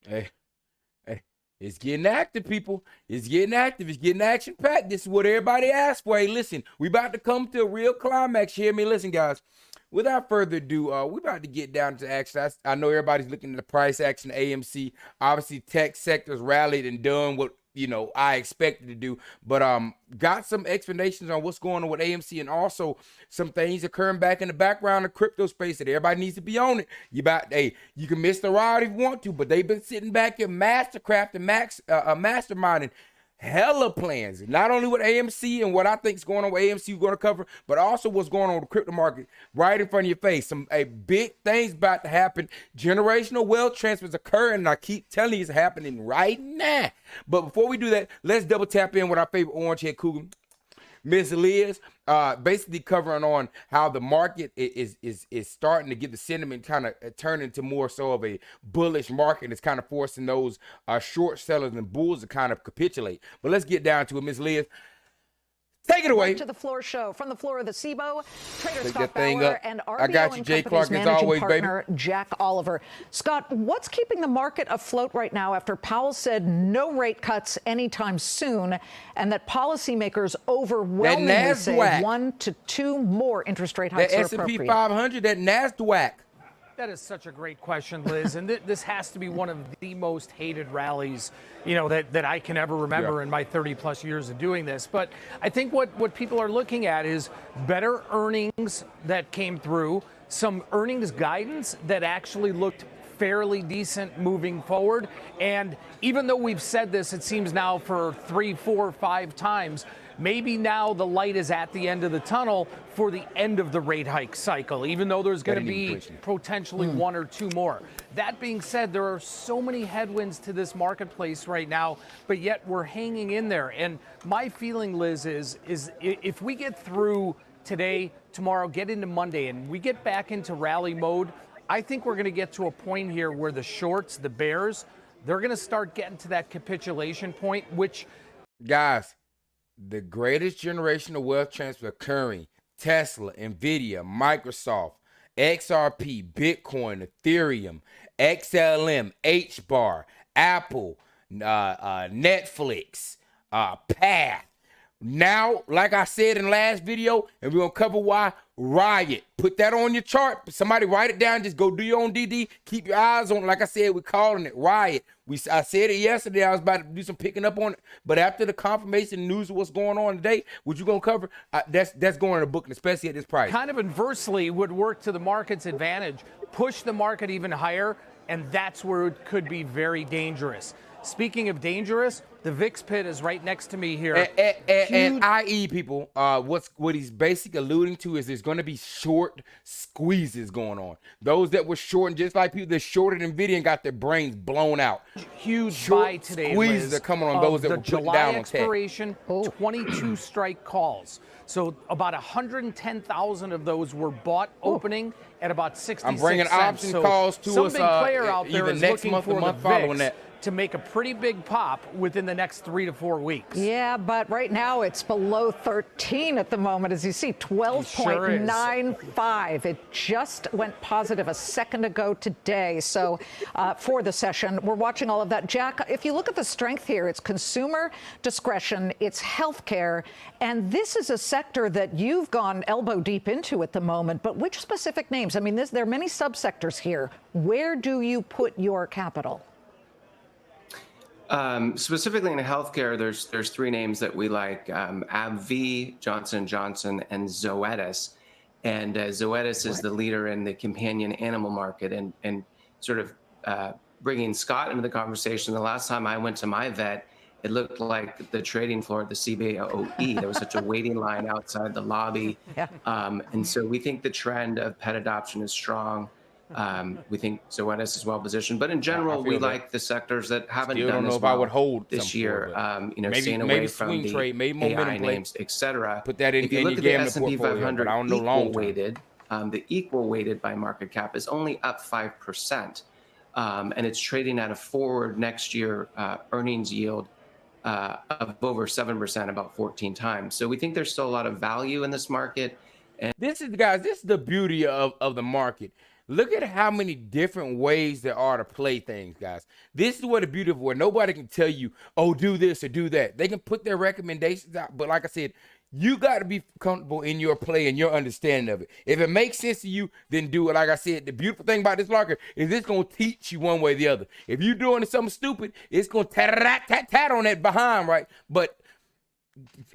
Hey, hey, it's getting active, people. It's getting active. It's getting action-packed. This is what everybody asked for. Hey, listen, we about to come to a real climax. Hear me? Listen, guys. Without further ado, we're about to get down to action. I know everybody's looking at the price action, AMC. Obviously, tech sectors rallied and done what I expected to do, but got some explanations on what's going on with AMC, and also some things occurring back in the background of crypto space that everybody needs to be on it. You can miss the ride if you want to, but they've been sitting back here mastercraft and masterminding hella plans, not only with AMC and what I think is going on with AMC we're going to cover, but also what's going on with the crypto market right in front of your face. Some big things about to happen. Generational wealth transfers occurring, and I keep telling you it's happening right now. But before we do that, let's double tap in with our favorite orange head cougar, Miss Liz, basically covering on how the market is starting to get the sentiment kind of turn into more so of a bullish market. It's kind of forcing those short sellers and bulls to kind of capitulate. But let's get down to it, Miss Liz. Take it away. Back to the floor show from the floor of the SIBO, trader Take Scott that thing Bauer up. and I got you, RBO Jay and Clark, Company's as managing always, partner, Jack Oliver. Scott, what's keeping the market afloat right now after Powell said no rate cuts anytime soon, and that policymakers overwhelmingly say 1 to 2 more interest rate hikes that are S&P appropriate? 500, that NASDAQ. That is such a great question, Liz, and this has to be one of the most hated rallies, that I can ever remember in my 30-plus years of doing this. But I think what people are looking at is better earnings that came through, some earnings guidance that actually looked fairly decent moving forward. And even though we've said this, it seems now for 3, 4, 5 times, maybe now the light is at the end of the tunnel for the end of the rate hike cycle, even though there's going to be potentially 1 or 2 more. That being said, there are so many headwinds to this marketplace right now, but yet we're hanging in there. And my feeling, Liz, is if we get through today, tomorrow, get into Monday, and we get back into rally mode, I think we're going to get to a point here where the shorts, the bears, they're going to start getting to that capitulation point, which... Guys, the greatest generational wealth transfer occurring: Tesla, Nvidia, Microsoft, XRP, Bitcoin, Ethereum, XLM, HBAR, Apple, Netflix, Path. Now, like I said in the last video, and we're going to cover why, Riot. Put that on your chart. Somebody write it down. Just go do your own DD. Keep your eyes on it. Like I said, we're calling it Riot. I said it yesterday. I was about to do some picking up on it. But after the confirmation news of what's going on today, what you going to cover, that's going in the book, and especially at this price. Kind of inversely would work to the market's advantage. Push the market even higher, and that's where it could be very dangerous. Speaking of dangerous, the VIX pit is right next to me here. And IE, people, what he's basically alluding to is there's going to be short squeezes going on. Those that were short, and just like people that shorted Nvidia and got their brains blown out. Huge short buy today, squeezes Liz, are coming on those that were put down on tech. expiration, 22 strike calls. So about 110,000 of those were bought opening at about 66 cents. I'm bringing option calls to some us big player out there either is next looking month for or month the following VIX that to make a pretty big pop within the next 3 to 4 weeks. Yeah, but right now it's below 13 at the moment. As you see, 12.95. It just went positive a second ago today. So for the session, we're watching all of that. Jack, if you look at the strength here, it's consumer discretion, it's healthcare, and this is a sector that you've gone elbow deep into at the moment. But which specific names? I mean, there are many subsectors here. Where do you put your capital? Specifically in healthcare, there's 3 names that we like: AbbVie, Johnson & Johnson, and Zoetis. And Zoetis is the leader in the companion animal market. And sort of bringing Scott into the conversation, the last time I went to my vet, it looked like the trading floor at the CBOE. There was such a waiting line outside the lobby. Yeah. And so we think the trend of pet adoption is strong. We think Zoetis is well positioned, but in general, we like the sectors that haven't done as well this year. Staying away from the AI names, etc. Put that in. If you look at the S&P 500 equal weighted, the equal weighted by market cap is only up 5%, and it's trading at a forward next year earnings yield of over 7%, about 14 times. So we think there's still a lot of value in this market. And this is, guys, this is the beauty of the market. Look at how many different ways there are to play things, guys. This is what the beautiful where nobody can tell you, oh, do this or do that. They can put their recommendations out, but like I said, you got to be comfortable in your play and your understanding of it. If it makes sense to you, then do it. Like I said, the beautiful thing about this market is it's going to teach you one way or the other. If you're doing something stupid, it's going to tat on that behind, right? But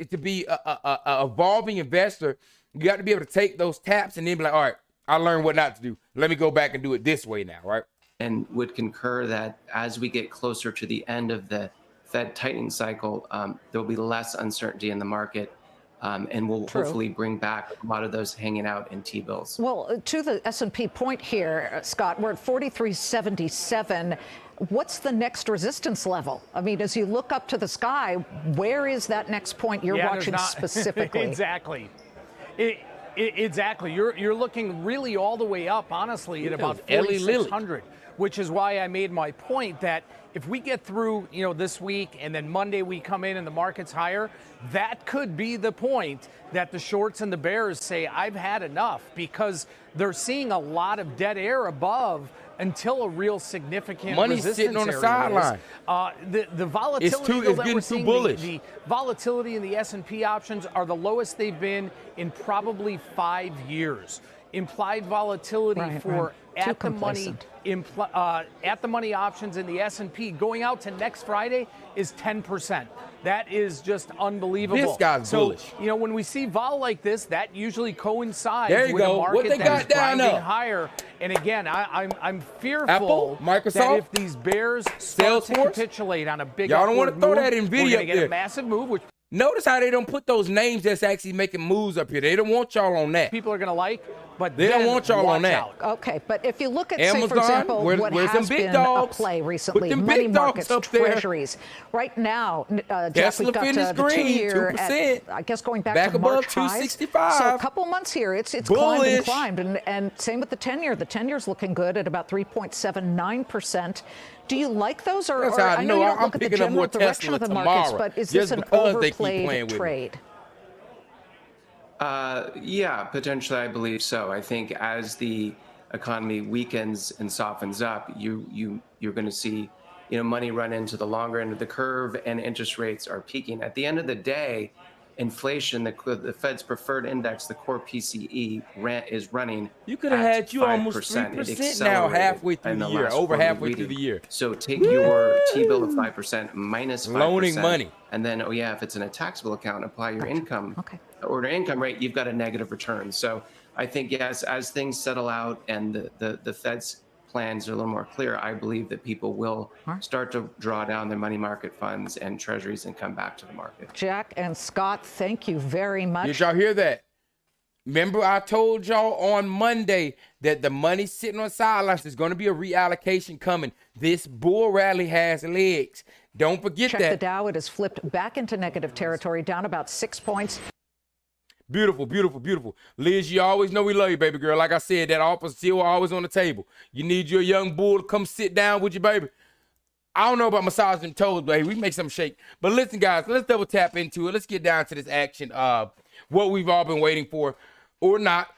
to be a evolving investor, you got to be able to take those taps and then be like, all right, I learned what not to do. Let me go back and do it this way now, right? And would concur that as we get closer to the end of the Fed tightening cycle, there'll be less uncertainty in the market. And we'll hopefully bring back a lot of those hanging out in T-bills. Well, to the S&P point here, Scott, we're at 4377. What's the next resistance level? I mean, as you look up to the sky, where is that next point you're watching specifically? Exactly. Exactly. You're looking really all the way up, honestly, at about 4,600, which is why I made my point that if we get through, this week and then Monday we come in and the market's higher, that could be the point that the shorts and the bears say, I've had enough, because they're seeing a lot of dead air above until a real significant money's sitting on the sideline. The volatility that we're seeing, the volatility in the S&P options are the lowest they've been in probably 5 years. Implied volatility for at the money options in the S&P going out to next Friday is 10%. That is just unbelievable. This guy's bullish. When we see vol like this, that usually coincides with a market what they got that is grinding up higher. And again, I'm fearful Apple, Microsoft, that if these bears start to capitulate on a big y'all don't want to throw that we're NVIDIA going to up get there. a massive move, which notice how they don't put those names that's actually making moves up here. They don't want y'all on that. people are going to like, but They don't want y'all on that. out. Okay, but if you look at, Amazon, say, for example, where's what some has big been dogs? a play recently, Put them money big dogs markets, up there. treasuries. Right now, Jeff, Tesla we've got finished the green, 2-year 2%. at, I guess, going back Back to above March highs. 265. So a couple months here, it's Bullish. climbed, and same with the 10-year. The 10-year's looking good at about 3.79%. Do you like those, or I know you don't look at the general direction of the markets, but is this an overplayed trade? Yeah, potentially, I believe so. I think as the economy weakens and softens up, you're going to see, money run into the longer end of the curve, and interest rates are peaking. At the end of the day, inflation, the Fed's preferred index, the core PCE, is running. You could have had you 5%. almost 3% now halfway through the year, over halfway through the year. So take your T-bill of 5% minus 5%. Loaning money. And then, if it's in a taxable account, apply your income. Order income rate, you've got a negative return. So I think, yes, as things settle out and the Fed's plans are a little more clear, I believe that people will start to draw down their money market funds and treasuries and come back to the market. Jack and Scott, thank you very much. Did y'all hear that? Remember, I told y'all on Monday that the money sitting on sidelines, there's going to be a reallocation coming. This bull rally has legs. Don't forget that. Check the Dow. It has flipped back into negative territory, down about 6 points. Beautiful, beautiful, beautiful. Liz, you always know we love you, baby girl. Like I said, that offer's still always on the table. You need your young bull to come sit down with you, baby. I don't know about massaging them toes, baby. We can make something shake. But listen, guys, let's double tap into it. Let's get down to this action. What we've all been waiting for or not.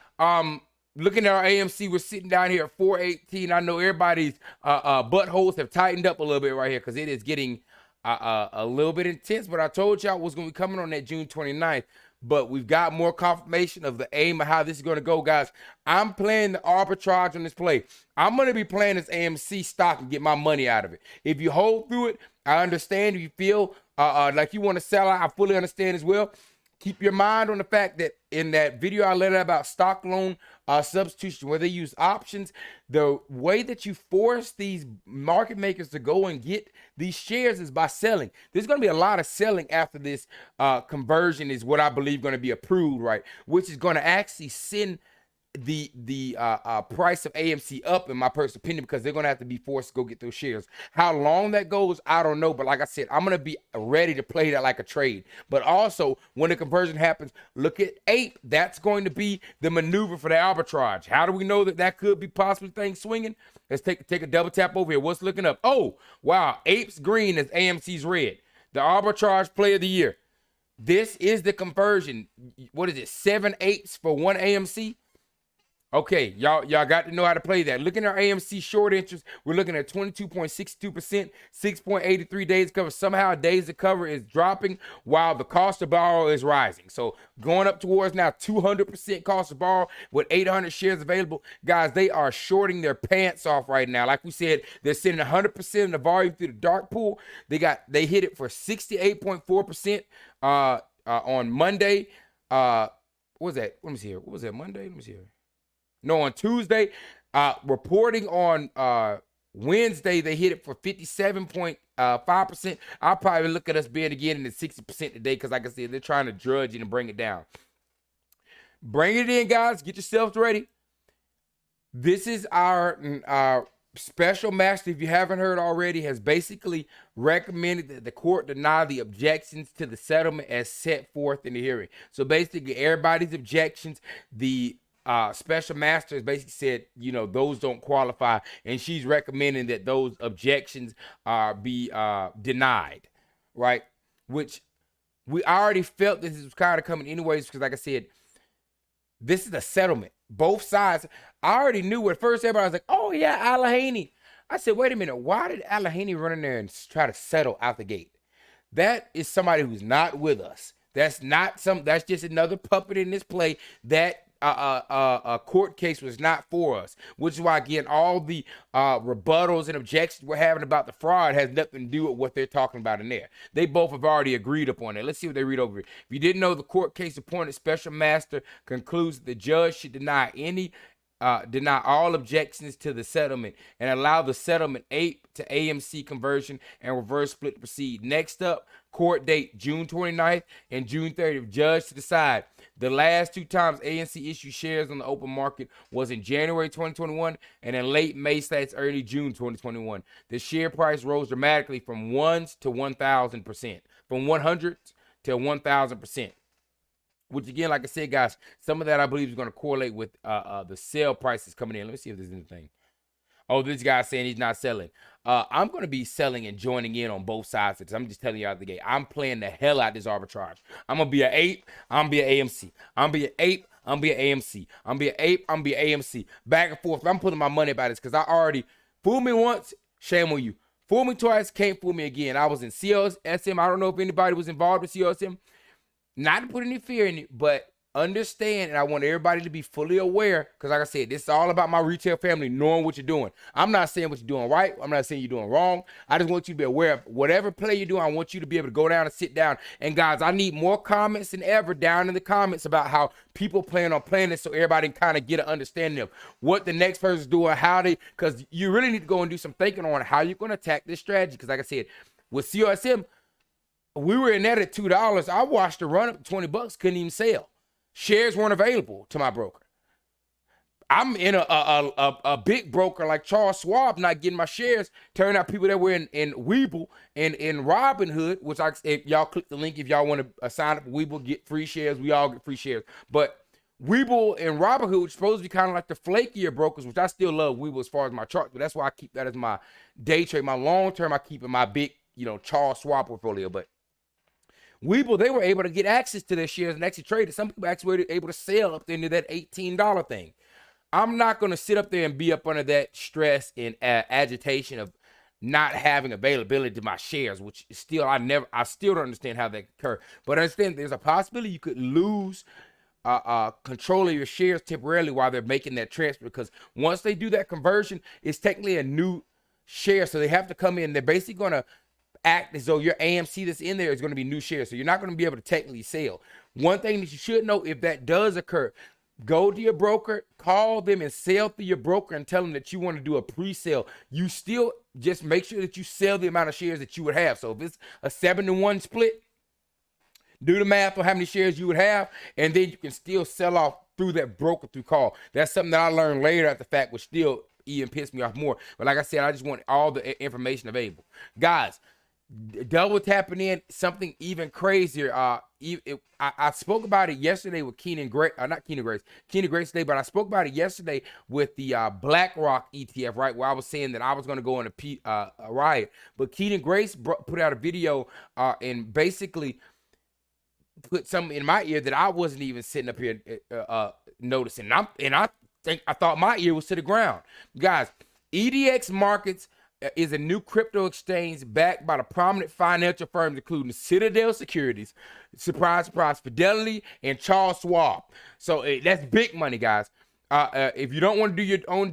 Looking at our AMC, we're sitting down here at 418. I know everybody's buttholes have tightened up a little bit right here because it is getting a little bit intense. But I told y'all what's going to be coming on that June 29th. But we've got more confirmation of the aim of how this is going to go, guys. I'm playing the arbitrage on this play. I'm going to be playing this AMC stock and get my money out of it. If you hold through it, I understand. If you feel like you want to sell out, I fully understand as well. Keep your mind on the fact that in that video I let out about stock loan substitution, where they use options, the way that you force these market makers to go and get these shares is by selling. There's going to be a lot of selling after this conversion is what I believe going to be approved, right? Which is going to actually send the price of AMC up, in my personal opinion, because they're going to have to be forced to go get those shares. How long that goes, I don't know. But like I said, I'm going to be ready to play that like a trade. But also, when the conversion happens, look at APE. That's going to be the maneuver for the arbitrage. How do we know that that could be possibly things swinging? Let's take a double tap over here. What's looking up? Oh, wow. APE's green is AMC's red. The arbitrage play of the year. This is the conversion. What is it? 7 apes for one AMC? Okay, y'all got to know how to play that. Looking at our AMC short interest, we're looking at 22.62%, 6.83 days cover. Somehow days to cover is dropping while the cost to borrow is rising. So going up towards now 200% cost to borrow with 800 shares available. Guys, they are shorting their pants off right now. Like we said, they're sending 100% of the volume through the dark pool. They hit it for 68.4% on Monday. What was that? Let me see here. What was that, Monday? Let me see here. No, on Tuesday, reporting on Wednesday, they hit it for 57.5%. I'll probably look at us being again in the 60% today because, like I said, they're trying to drudge it and bring it down. Bring it in, guys. Get yourselves ready. This is our special master, if you haven't heard already, has basically recommended that the court deny the objections to the settlement as set forth in the hearing. So basically, everybody's objections, the special master has basically said, those don't qualify, and she's recommending that those objections be denied, right? Which we already felt this was kind of coming anyways, because like I said, this is a settlement. Both sides. I already knew at first. Everybody was like, "Oh yeah, Allegheny." I said, "Wait a minute. Why did Allegheny run in there and try to settle out the gate?" That is somebody who's not with us. That's just another puppet in this play. That a court case was not for us, which is why, again, all the rebuttals and objections we're having about the fraud has nothing to do with what they're talking about in there. They both have already agreed upon it. Let's see what they read over here. If you didn't know, the court case appointed special master concludes that the judge should deny all objections to the settlement and allow the settlement 8 to AMC conversion and reverse split to proceed. Next up, court date June 29th and June 30th. Judge to decide. The last two times ANC issued shares on the open market was in January 2021 and in late May / early June 2021. The share price rose dramatically from 1s to 1,000%, from 100 to 1,000%. Which again, like I said, guys, some of that I believe is going to correlate with the sale prices coming in. Let me see if there's anything. Oh, this guy's saying he's not selling. I'm going to be selling and joining in on both sides of this. I'm just telling you out the gate. I'm playing the hell out of this arbitrage. I'm going to be an ape. I'm going to be an AMC. I'm going to be an ape. I'm going to be an AMC. I'm going to be an ape. I'm going to be an AMC. Back and forth. I'm putting my money about this because I already fooled me once. Shame on you. Fool me twice. Can't fool me again. I was in CLSM. I don't know if anybody was involved with CLSM. Not to put any fear in it, but understand, and I want everybody to be fully aware, because like I said, this is all about my retail family knowing what you're doing. I'm not saying what you're doing right. I'm not saying you're doing wrong. I just want you to be aware of whatever play you're doing. I want you to be able to go down and sit down. And guys, I need more comments than ever down in the comments about how people plan on playing this so everybody can kind of get an understanding of what the next person's doing, because you really need to go and do some thinking on how you're going to attack this strategy. Because like I said, with COSM, we were in that at $2. I watched the run up to $20, couldn't even sell. Shares weren't available to my broker. I'm in a big broker like Charles Schwab, not getting my shares. Turned out people that were in Webull and in Robinhood, which if y'all click the link if y'all want to sign up for Webull, get free shares. We all get free shares. But Webull and Robinhood, which is supposed to be kind of like the flakier brokers, which I still love Webull as far as my chart, but that's why I keep that as my day trade. My long term, I keep in my big, Charles Schwab portfolio. But Webull, they were able to get access to their shares and actually trade it. Some people actually were able to sell up into that $18 thing. I'm not going to sit up there and be up under that stress and agitation of not having availability to my shares, which is still, I still don't understand how that could occur. But I understand there's a possibility you could lose control of your shares temporarily while they're making that transfer, because once they do that conversion, it's technically a new share. So they have to come in. They're basically going to act as though your AMC that's in there is going to be new shares. So you're not going to be able to technically sell. One thing that you should know, if that does occur, go to your broker, call them and sell through your broker and tell them that you want to do a pre-sale. You still just make sure that you sell the amount of shares that you would have. So if it's a 7-to-1 split, do the math on how many shares you would have, and then you can still sell off through that broker through call. That's something that I learned later at the fact, which still even pissed me off more. But like I said, I just want all the information available. Guys, double tapping in something even crazier. I spoke about it yesterday with Keenan Grace today, but I spoke about it yesterday with the BlackRock ETF, right, where I was saying that I was going to go on a riot. But Keenan Grace put out a video and basically put something in my ear that I wasn't even sitting up here noticing. And I I thought my ear was to the ground. Guys, EDX Markets is a new crypto exchange backed by the prominent financial firms, including Citadel Securities, surprise, surprise, Fidelity, and Charles Schwab. So that's big money, guys. If you don't want to do your own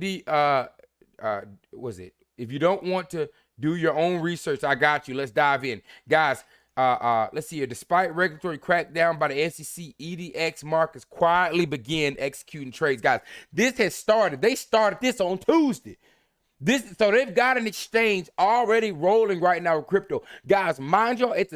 if you don't want to do your own research, I got you. Let's dive in, guys. Let's see here. Despite regulatory crackdown by the SEC, EDX Markets quietly began executing trades. Guys, this has started. They started this on Tuesday. So they've got an exchange already rolling right now with crypto. Guys, mind you, at the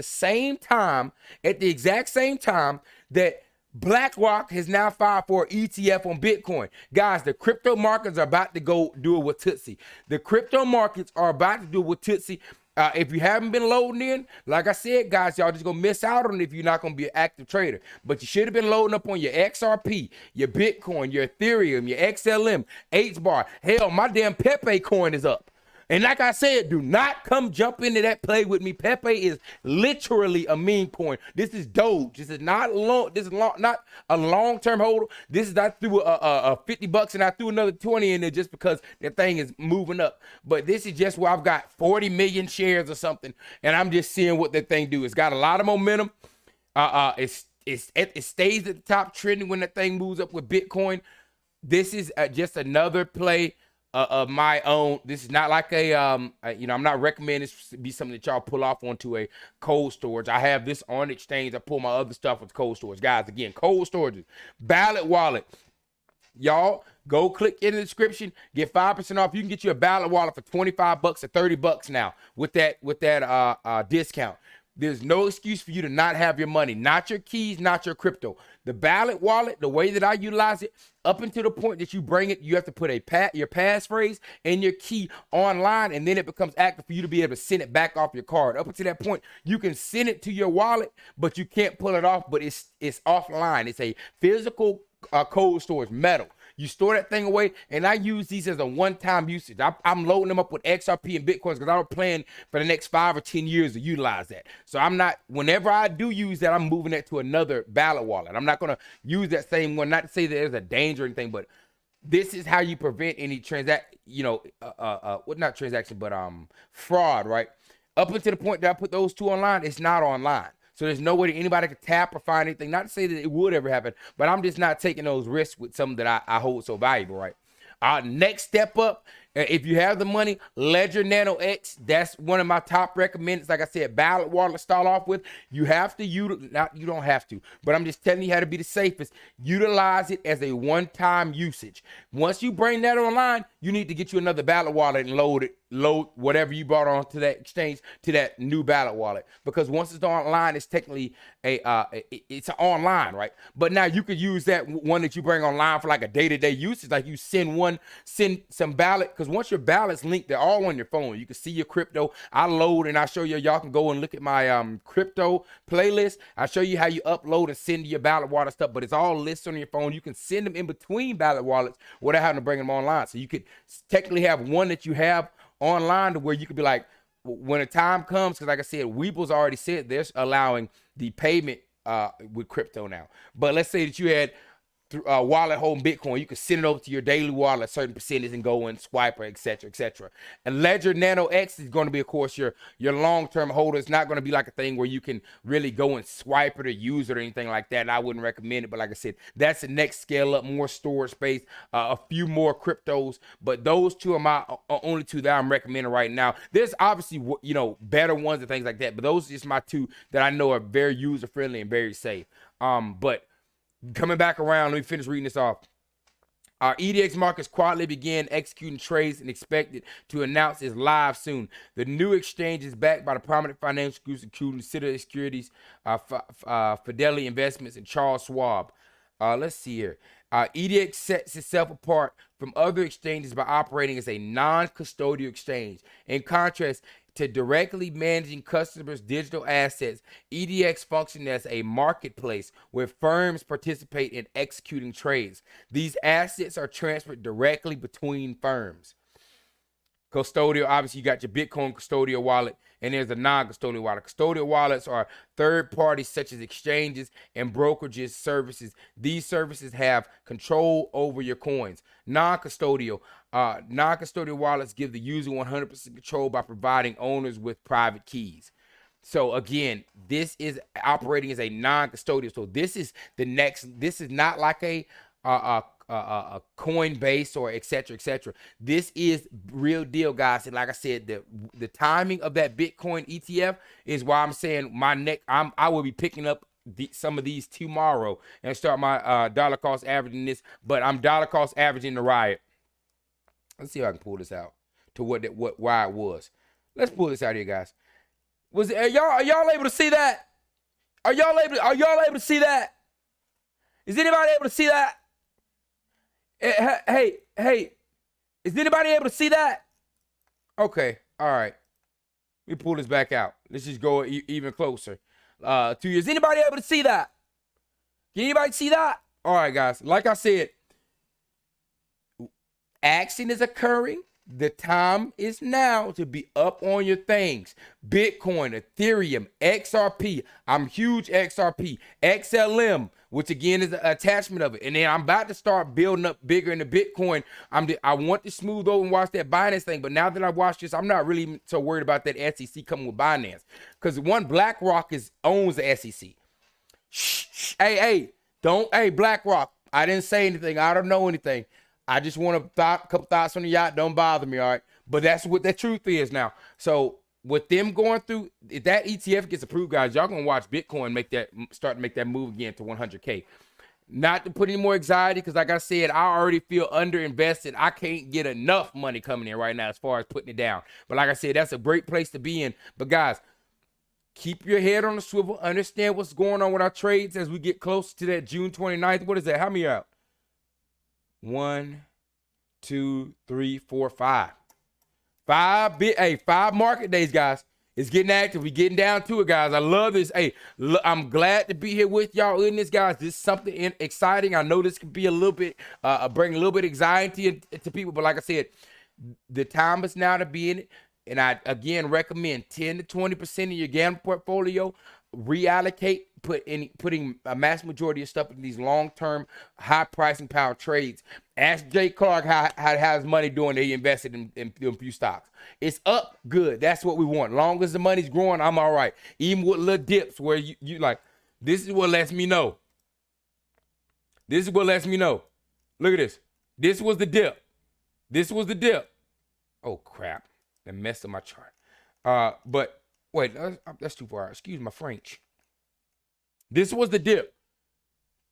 exact same time that BlackRock has now filed for an ETF on Bitcoin. Guys, the crypto markets are about to go do it with Tootsie. The crypto markets are about to do it with Tootsie. If you haven't been loading in, like I said, guys, y'all just gonna miss out on it if you're not gonna be an active trader. But you should have been loading up on your XRP, your Bitcoin, your Ethereum, your XLM, HBAR. Hell, my damn Pepe coin is up. And like I said, do not come jump into that play with me. Pepe is literally a meme coin. This is Doge. This is not long. This is not a long-term holder. This is I threw a $50 and I threw another 20 in there just because that thing is moving up. But this is just where I've got 40 million shares or something, and I'm just seeing what that thing do. It's got a lot of momentum. It stays at the top trending when that thing moves up with Bitcoin. This is just another play of my own. This is not like I'm not recommending this to be something that y'all pull off onto a cold storage. I have this on exchange. I pull my other stuff with cold storage. Guys, again, cold storage, Ballot Wallet. Y'all go click in the description, get 5% off. You can get you a Ballot Wallet for $25 or $30 now with that discount. There's no excuse for you to not have your money, not your keys, not your crypto. The Ballot Wallet, the way that I utilize it, up until the point that you bring it, you have to put your passphrase and your key online, and then it becomes active for you to be able to send it back off your card. Up until that point, you can send it to your wallet, but you can't pull it off, but it's offline. It's a physical cold storage, metal. You store that thing away, and I use these as a one-time usage. I'm loading them up with XRP and Bitcoins because I don't plan for the next 5 or 10 years to utilize that. So I'm not, whenever I do use that, I'm moving that to another Ballot Wallet. I'm not going to use that same one, not to say that there's a danger or anything, but this is how you prevent any fraud, right? Up until the point that I put those two online, it's not online. So there's no way that anybody could tap or find anything. Not to say that it would ever happen, but I'm just not taking those risks with something that I hold so valuable, right? Next step up, if you have the money, Ledger Nano X, that's one of my top recommends. Like I said, Ballot Wallet to start off with. You have to you don't have to, but I'm just telling you how to be the safest. Utilize it as a one-time usage. Once you bring that online, you need to get you another Ballot Wallet and load whatever you brought onto that exchange to that new Ballot Wallet. Because once it's online, it's technically it's online, right? But now you could use that one that you bring online for like a day-to-day usage. Like you send some ballot, because once your ballot's linked, they're all on your phone. You can see your crypto. I load and I show you. Y'all can go and look at my crypto playlist. I show you how you upload and send your Ballot Wallet stuff, but it's all listed on your phone. You can send them in between Ballot Wallets without having to bring them online. So you could technically have one that you have online to where you could be like, when the time comes, because like I said, Weeble's already said they're allowing the payment with crypto now. But let's say that you had wallet holding Bitcoin, you can send it over to your daily wallet, a certain percentage, and go and swipe, or et cetera, et cetera. And Ledger Nano X is going to be, of course, your long-term holder. It's not going to be like a thing where you can really go and swipe it or use it or anything like that. And I wouldn't recommend it. But like I said, that's the next scale up, more storage space, a few more cryptos. But those two are my only two that I'm recommending right now. There's obviously, better ones and things like that. But those are just my two that I know are very user-friendly and very safe. But coming back around, let me finish reading this off. Our EDX Markets quietly began executing trades and expected to announce it's live soon. The new exchange is backed by the prominent financial groups, including Citadel Securities, Fidelity Investments, and Charles Schwab. Let's see here. EDX sets itself apart from other exchanges by operating as a non-custodial exchange. In contrast to directly managing customers' digital assets, EDX functions as a marketplace where firms participate in executing trades. These assets are transferred directly between firms. Custodial, obviously, you got your Bitcoin custodial wallet, and there's a non-custodial wallet. Custodial wallets are third parties such as exchanges and brokerages services. These services have control over your coins. Non-custodial wallets give the user 100% control by providing owners with private keys. So again, this is operating as a non-custodial. So this is the next. This is not like a Coinbase or et cetera. This is real deal, guys. And like I said, the timing of that Bitcoin ETF is why I'm saying I will be picking up some of these tomorrow and start my dollar cost averaging this. But I'm dollar cost averaging the riot. Let's see if I can pull this out to why it was. Let's pull this out here, guys. Are y'all able to see that? Are y'all able to see that? Is anybody able to see that? Hey, is anybody able to see that? Okay, all right. Let me pull this back out. Let's just go even closer. 2 years. Anybody able to see that? Can anybody see that? All right, guys. Like I said, action is occurring. The time is now to be up on your things. Bitcoin, Ethereum, XRP. I'm huge XRP. XLM, which again is an attachment of it. And then I'm about to start building up bigger into Bitcoin. I want to smooth over and watch that Binance thing. But now that I watched this, I'm not really so worried about that SEC coming with Binance. Because BlackRock owns the SEC. Shh. Hey, BlackRock. I didn't say anything. I don't know anything. I just want a couple thoughts on the yacht. Don't bother me, all right? But that's what the truth is now. So with them going through, if that ETF gets approved, guys, y'all gonna watch Bitcoin start to make that move again to 100K. Not to put any more anxiety, because like I said, I already feel underinvested. I can't get enough money coming in right now as far as putting it down. But like I said, that's a great place to be in. But guys, keep your head on the swivel. Understand what's going on with our trades as we get close to that June 29th. What is that? How many out? 1, 2, 3, 4, 5. 5 market days, guys. It's getting active. We're getting down to it, guys. I love this. Hey, I'm glad to be here with y'all in this, guys. This is something exciting. I know this could be a little bit, bring a little bit of anxiety to people, but like I said, the time is now to be in it. And I, again, recommend 10 to 20% of your gambling portfolio, reallocate, putting a mass majority of stuff in these long-term, high pricing power trades. Ask Jay Clark how his money doing that he invested in a few stocks. It's up good. That's what we want. Long as the money's growing, I'm all right. Even with little dips where you like, this is what lets me know. This is what lets me know. Look at this. This was the dip. This was the dip. Oh, crap. That messed up my chart. But wait, that's too far. Excuse my French. This was the dip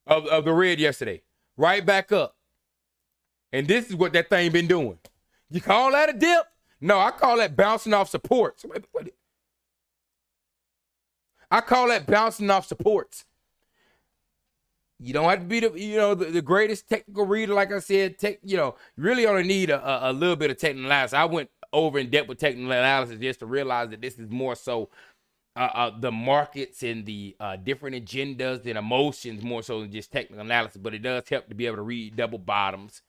of the red yesterday. Right back up. And this is what that thing been doing. You call that a dip? No, I call that bouncing off supports. I call that bouncing off supports. You don't have to be the greatest technical reader, like I said. You really only need a little bit of technical analysis. I went over in depth with technical analysis just to realize that this is more so the markets and the different agendas and emotions more so than just technical analysis. But it does help to be able to read double bottoms,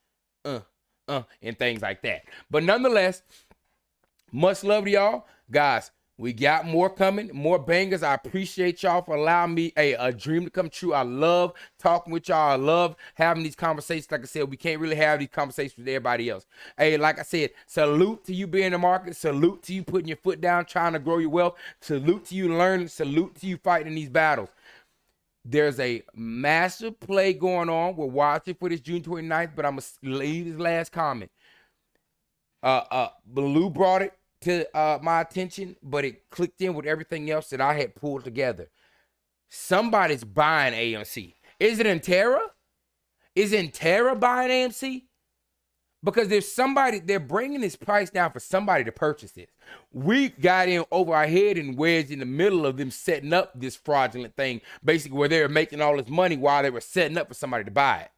and things like that. But nonetheless, much love to y'all, guys. We got more coming, more bangers. I appreciate y'all for allowing me a dream to come true. I love talking with y'all. I love having these conversations. Like I said, we can't really have these conversations with everybody else. Hey, like I said, salute to you being in the market. Salute to you putting your foot down, trying to grow your wealth. Salute to you learning. Salute to you fighting these battles. There's a massive play going on. We're watching for this June 29th, but I'm going to leave this last comment. Blue brought it to my attention, but it clicked in with everything else that I had pulled together. Somebody's buying AMC. Is it Intera? Is Intera buying AMC? Because there's somebody, they're bringing this price down for somebody to purchase this. We got in over our head and wedged in the middle of them setting up this fraudulent thing, basically where they were making all this money while they were setting up for somebody to buy it.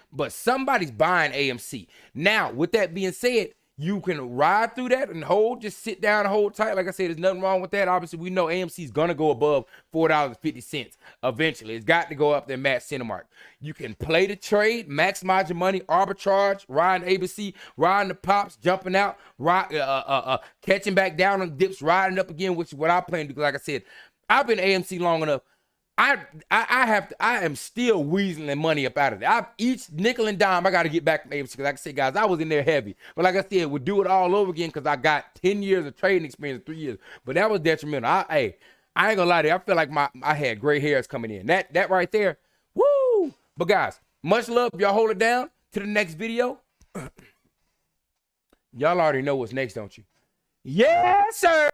But somebody's buying AMC. Now, with that being said, You can ride through that and hold, just sit down and hold tight. Like I said, there's nothing wrong with that. Obviously, we know AMC is going to go above $4.50 eventually. It's got to go up there, match center mark. You can play the trade, maximize your money, arbitrage, riding ABC, riding the pops, jumping out, catching back down on dips, riding up again, which is what I plan to do. Like I said, I've been AMC long enough. I am still weaseling money up out of there. Each nickel and dime, I got to get back from AMC. Because like I said, guys, I was in there heavy. But like I said, we'll do it all over again because I got 10 years of trading experience in 3 years. But that was detrimental. I ain't gonna lie to you. I feel like I had gray hairs coming in. That right there, woo! But guys, much love. Y'all hold it down to the next video. Y'all already know what's next, don't you? Yes, sir.